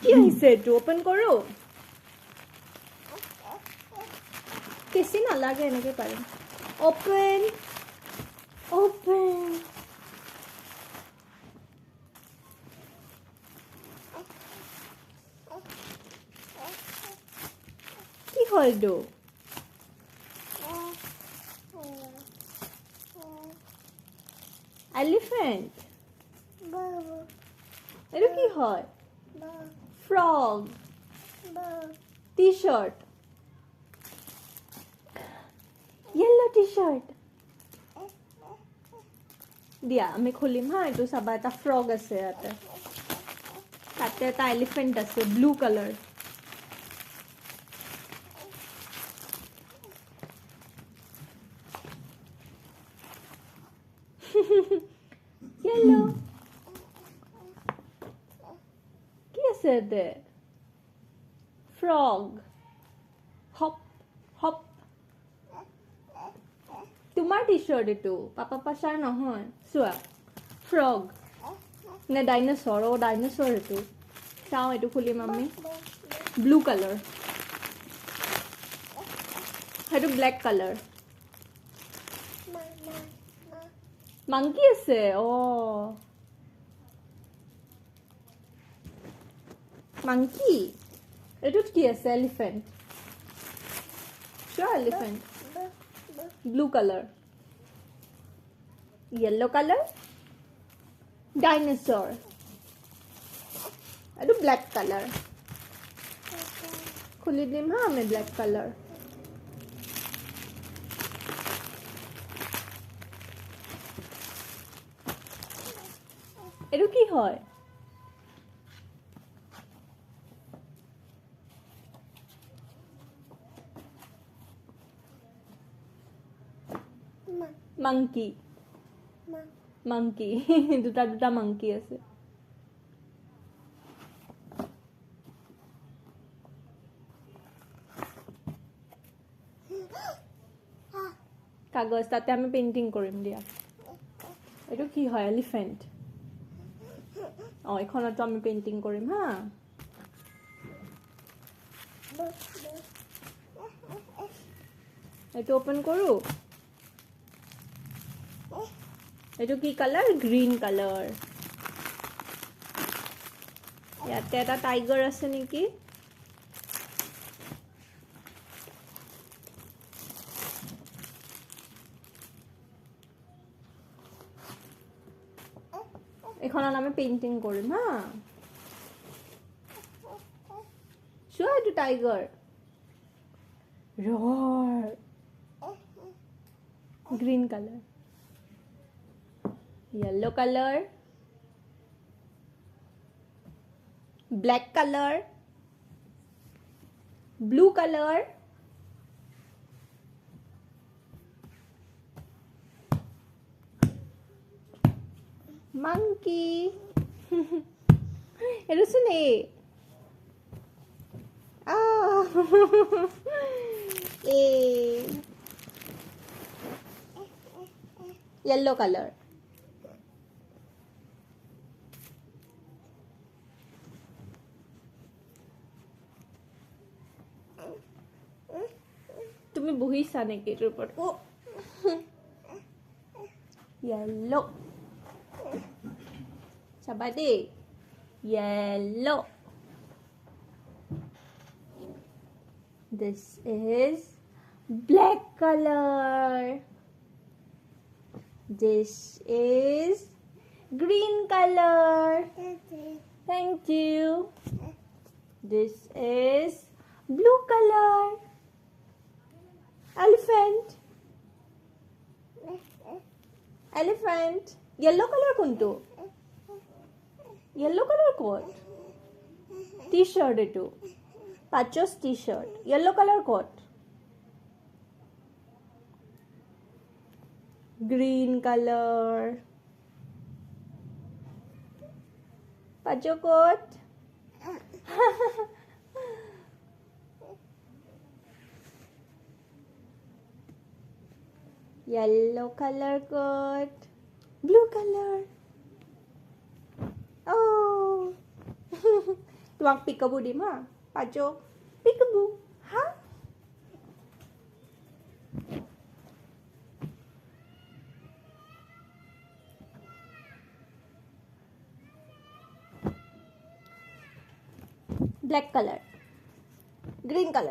কি আহিছে এইটো ওপেন কৰো বেছি নালাগে এনেকৈ পাৰিম ওপেন ওপেন কি হয় এইটো এলিফেন্ট এইটো কি হয় ফ্ৰগ টি-শাৰ্ট येलो टी-শাर्ट দিয়া আমি খুলিম হা এইটো চাবা এটা ফ্ৰগ আছে ইয়াতে তাতে এটা এলিফেন্ট আছে ব্লু কালাৰ येलो কি আছে ইয়াতে ফ্ৰগ হপ হপ তোমাৰ টি-শাৰ্ট এইটো পাপা পাছাৰ নহয় চোৱা ফ্ৰগ নে ডাইনোছৰ ডাইনোছৰ এইটো চাওঁ এইটো খুলিম আমি ব্লু কালাৰ সেইটো ব্লেক কালাৰ মাংকি আছে মাংকি এইটোত কি আছে এলিফেন্ট চোৱা elephant blue colour yellow colour dinosaur এইটো ব্লেক কালাৰ খুলি দিম হা আমি ব্লেক কালাৰ এইটো কি হয় monkey monkey দুটা দুটা monkey আছে কাগজ তাতে আমি পেইন্টিং কৰিম দিয়া এইটো কি হয় এলিফেন্ট এখনতো আমি পেইন্টিং কৰিম হা এইটো ওপেন কৰো এইটো কি কালাৰ গ্ৰীন কালাৰ ইয়াতে এটা টাইগাৰ আছে নেকি এখনত আমি পেইন্টিং কৰিম হা চোৱা এইটো টাইগাৰ ৰ'ৰ green colour yellow color black color blue color monkey itu sini yellow color তুমি বহিছা নেকি এটাৰ ওপৰত yellow চাবা দেই yellow this is black color this is green color thank you this is blue color elephant elephant yellow color kuntu yellow color coat t-shirt etu pachos t-shirt yellow color coat green color pacho coat yellow color coat blue color oh তোমাক peekaboo দিম হা পাজো peekaboo হা black color green color